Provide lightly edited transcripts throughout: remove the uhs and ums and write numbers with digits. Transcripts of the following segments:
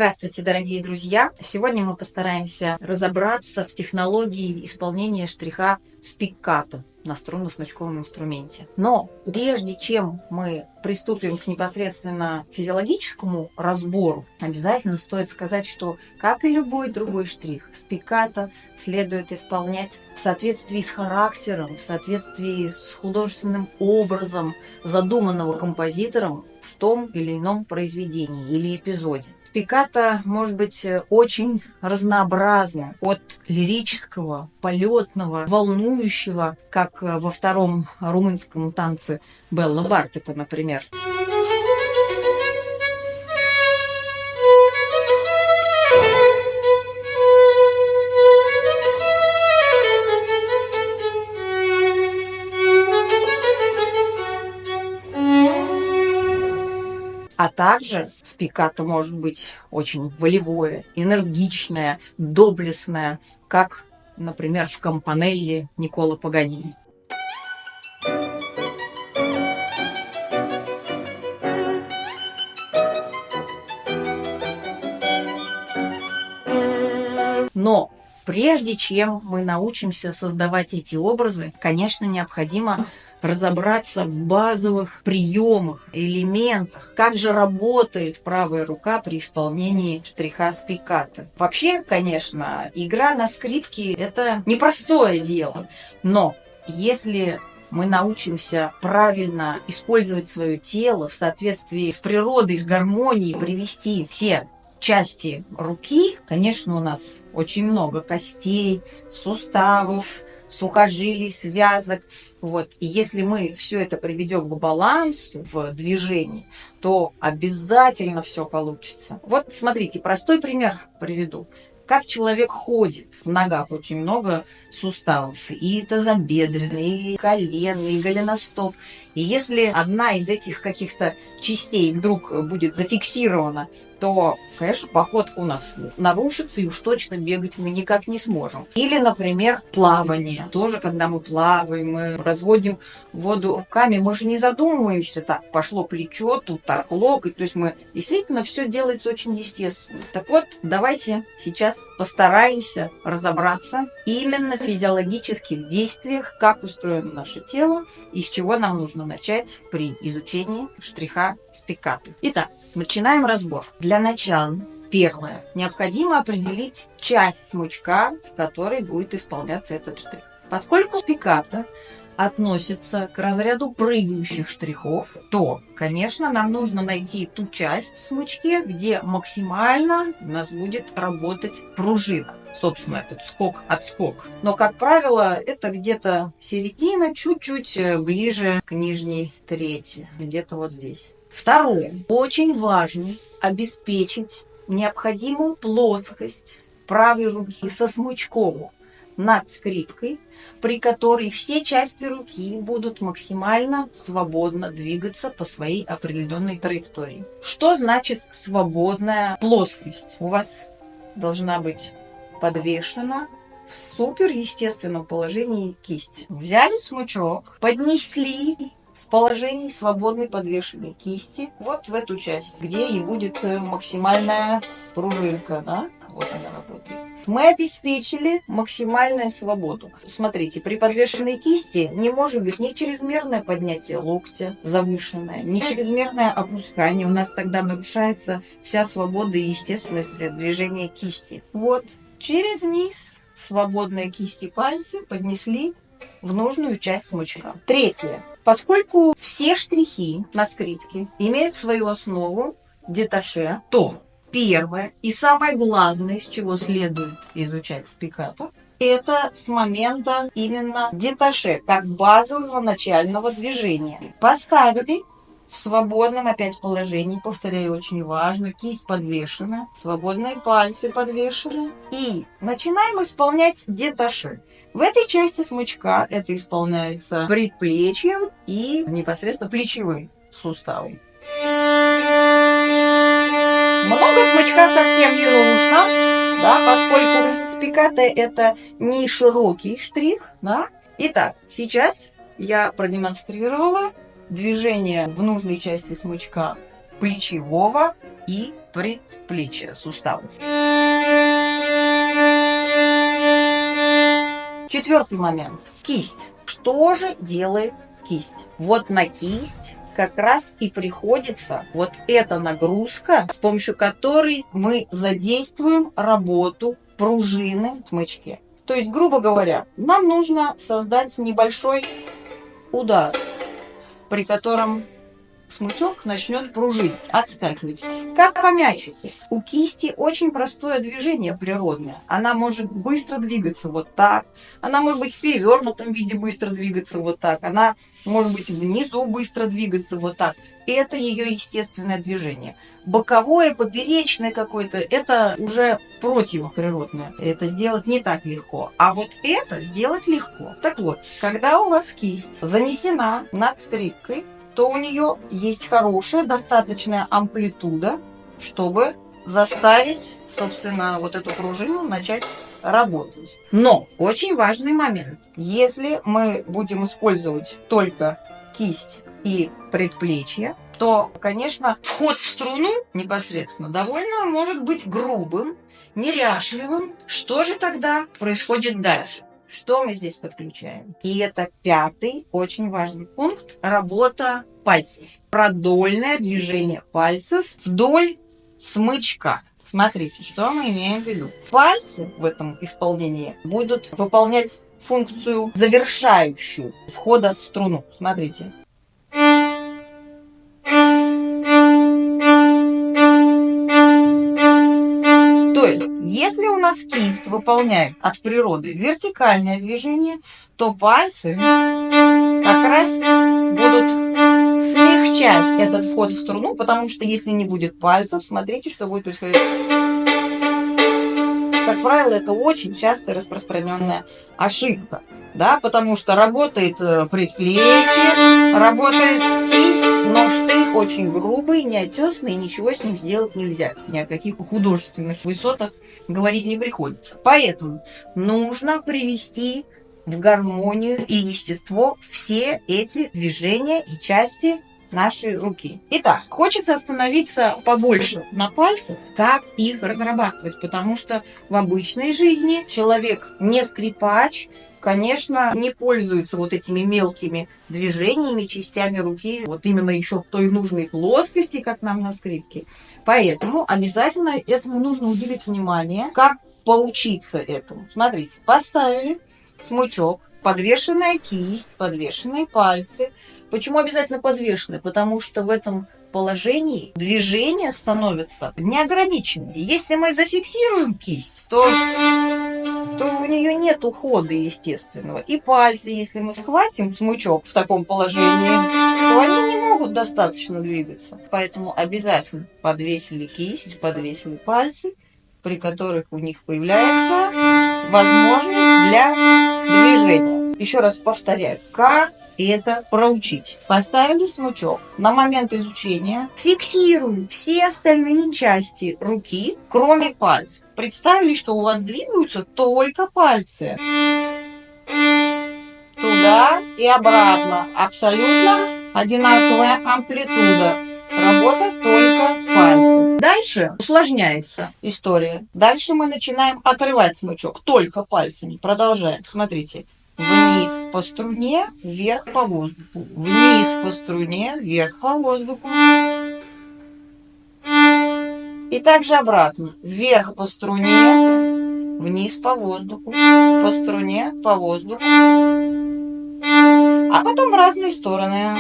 Здравствуйте, дорогие друзья! Сегодня мы постараемся разобраться в технологии исполнения штриха спиккато на струнно-смычковом инструменте. Но прежде чем мы приступим к непосредственно физиологическому разбору, обязательно стоит сказать, что, как и любой другой штрих, спиккато следует исполнять в соответствии с характером, в соответствии с художественным образом задуманного композитором в том или ином произведении или эпизоде. Спиккато может быть очень разнообразно, от лирического, полетного, волнующего, как во втором румынском танце Белла Бартока, например. А также спиккато может быть очень волевое, энергичное, доблестное, как, например, в Кампанелле Никколо Паганини. Но прежде чем мы научимся создавать эти образы, конечно, необходимо разобраться в базовых приемах, элементах, как же работает правая рука при исполнении штриха спиккато. Вообще, конечно, игра на скрипке – это непростое дело, но если мы научимся правильно использовать свое тело в соответствии с природой, с гармонией, привести все части руки, конечно, у нас очень много костей, суставов, сухожилий, связок. И если мы все это приведем к балансу в движении, то обязательно все получится. Смотрите, простой пример приведу. Как человек ходит. В ногах очень много суставов. И тазобедренный, и коленный, и голеностоп. И если одна из этих каких-то частей вдруг будет зафиксирована, то, конечно, походка у нас нарушится, и уж точно бегать мы никак не сможем. Или, например, плавание. Тоже, когда мы плаваем, мы разводим воду руками, мы же не задумываемся, так, пошло плечо, тут так локоть. То есть мы действительно все делается очень естественно. Так вот, давайте сейчас постараемся разобраться именно в физиологических действиях, как устроено наше тело и с чего нам нужно начать при изучении штриха спиккато. Итак, начинаем разбор. Для начала, первое, необходимо определить часть смычка, в которой будет исполняться этот штрих. Поскольку спиккато относится к разряду прыгающих штрихов, то, конечно, нам нужно найти ту часть в смычке, где максимально у нас будет работать пружина. Собственно, этот скок-отскок. Но, как правило, это где-то середина, чуть-чуть ближе к нижней трети, где-то вот здесь. Второе. Очень важно обеспечить необходимую плоскость правой руки со смычком над скрипкой, при которой все части руки будут максимально свободно двигаться по своей определенной траектории. Что значит свободная плоскость? У вас должна быть подвешена в суперестественном положении кисть. Взяли смычок, поднесли в положении свободной подвешенной кисти вот в эту часть, где и будет максимальная пружинка, да? Вот она работает. Мы обеспечили максимальную свободу. Смотрите, при подвешенной кисти не может быть ни чрезмерное поднятие локтя завышенное, ни чрезмерное опускание. У нас тогда нарушается вся свобода и естественность движения кисти. Через низ свободные кисти пальцы поднесли в нужную часть смычка. Третье. Поскольку все штрихи на скрипке имеют свою основу деташе, то первое и самое главное, с чего следует изучать спиккато, это с момента именно деташе, как базового начального движения. Поставили в свободном опять положении, повторяю, очень важно, кисть подвешена, свободные пальцы подвешены. И начинаем исполнять деташе. В этой части смычка это исполняется предплечьем и непосредственно плечевым суставом. Много смычка совсем не нужно, да, поскольку спиккато это не широкий штрих. Да. Итак, сейчас я продемонстрировала движение в нужной части смычка плечевого и предплечья суставов. Четвертый момент. Кисть. Что же делает кисть? Вот на кисть как раз и приходится вот эта нагрузка, с помощью которой мы задействуем работу пружины в смычке. То есть, грубо говоря, нам нужно создать небольшой удар, при котором смычок начнет пружинить, отскакивать. Как по мячику. У кисти очень простое движение природное. Она может быстро двигаться вот так. Она может быть в перевернутом виде быстро двигаться вот так. Она может быть внизу быстро двигаться вот так. Это ее естественное движение. Боковое, поперечное какое-то, это уже противоприродное. Это сделать не так легко. А вот это сделать легко. Так вот, когда у вас кисть занесена над скрипкой, то у нее есть хорошая, достаточная амплитуда, чтобы заставить, собственно, вот эту пружину начать работать. Но очень важный момент. Если мы будем использовать только кисть и предплечье, то, конечно, вход в струну непосредственно довольно может быть грубым, неряшливым. Что же тогда происходит дальше? Что мы здесь подключаем? И это пятый очень важный пункт – работа пальцев. Продольное движение пальцев вдоль смычка. Смотрите, что мы имеем в виду. Пальцы в этом исполнении будут выполнять функцию завершающую входа в струну. Смотрите. То есть, если у нас кисть выполняет от природы вертикальное движение, то пальцы как раз будут смягчать этот вход в струну, потому что если не будет пальцев, смотрите, что будет происходить. Как правило, это очень частая распространенная ошибка, да, потому что работает предплечье, работает кисть, но штрих очень грубый, неотесный, и ничего с ним сделать нельзя. Ни о каких художественных высотах говорить не приходится. Поэтому нужно привести в гармонию и естество все эти движения и части нашей руки. Итак, хочется остановиться побольше на пальцах, как их разрабатывать, потому что в обычной жизни человек не скрипач, конечно, не пользуется вот этими мелкими движениями, частями руки, вот именно еще в той нужной плоскости, как нам на скрипке. Поэтому обязательно этому нужно уделить внимание, как поучиться этому. Смотрите, поставили смычок, подвешенная кисть, подвешенные пальцы. Почему обязательно подвешенные? Потому что в этом положении движение становится неограниченным. Если мы зафиксируем кисть, то у нее нет ухода естественного. И пальцы, если мы схватим смычок в таком положении, то они не могут достаточно двигаться. Поэтому обязательно подвесили кисть, подвесили пальцы, при которых у них появляется возможность для движения. Еще раз повторяю, как это проучить. Поставили смычок. На момент изучения фиксируем все остальные части руки, кроме пальцев. Представили, что у вас двигаются только пальцы. Туда и обратно. Абсолютно одинаковая амплитуда. Работа только пальцев. Дальше усложняется история. Дальше мы начинаем отрывать смычок только пальцами. Продолжаем. Смотрите. Вниз по струне, вверх по воздуху. Вниз по струне, вверх по воздуху. И также обратно. Вверх по струне, вниз по воздуху. По струне, по воздуху. А потом в разные стороны.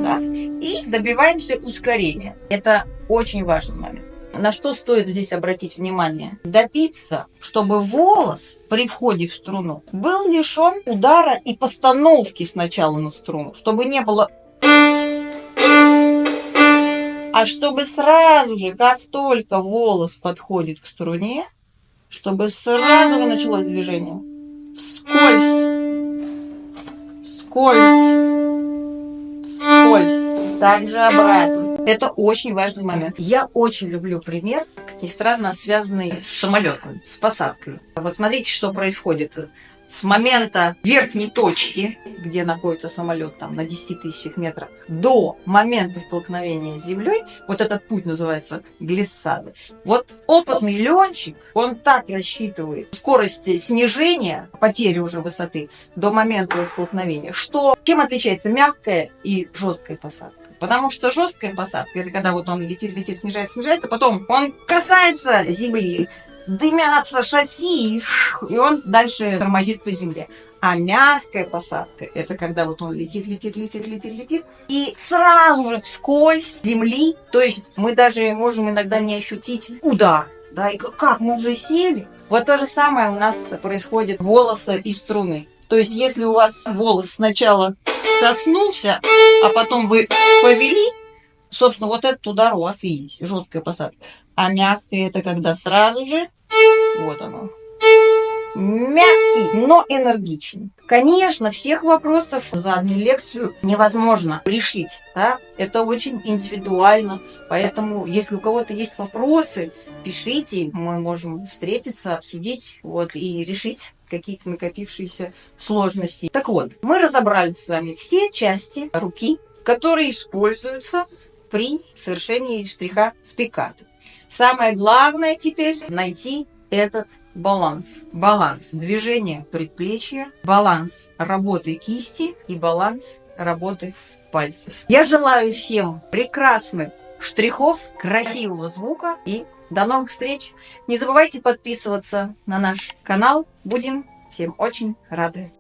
Да. И добиваемся ускорения. Это очень важный момент. На что стоит здесь обратить внимание? Добиться, чтобы волос при входе в струну был лишен удара и постановки сначала на струну, чтобы не было... А чтобы сразу же, как только волос подходит к струне, чтобы сразу же началось движение. Вскользь, вскользь, вскользь. Также обратно. Это очень важный момент. Я очень люблю пример, как ни странно, связанный с самолетом, с посадкой. Вот смотрите, что происходит. с момента верхней точки, где находится самолет там на 10 тысячах метрах, до момента столкновения с землей, вот этот путь называется глиссады. Вот опытный летчик, он так рассчитывает скорость снижения, потери уже высоты до момента столкновения, что чем отличается мягкая и жесткая посадка? Потому что жесткая посадка, это когда вот он летит, снижается, потом он касается земли, дымятся шасси, и он дальше тормозит по земле. А мягкая посадка, это когда вот он летит, и сразу же вскользь земли, то есть мы даже можем иногда не ощутить удар, да, и как мы уже сели. Вот то же самое у нас происходит волоса и струны. То есть если у вас волос сначала коснулся, а потом вы повели, собственно, вот этот удар у вас и есть, жесткая посадка. А мягкая это когда сразу же, вот оно, мягкий, но энергичный. Конечно, всех вопросов за одну лекцию невозможно решить, да? Это очень индивидуально, поэтому если у кого-то есть вопросы, пишите, мы можем встретиться, обсудить вот, и решить какие-то накопившиеся сложности. Так вот, мы разобрали с вами все части руки, которые используются при совершении штриха с пикато. Самое главное теперь найти этот баланс. Баланс движения предплечья, баланс работы кисти и баланс работы пальцев. Я желаю всем прекрасных штрихов, красивого звука и до новых встреч. Не забывайте подписываться на наш канал. Будем всем очень рады.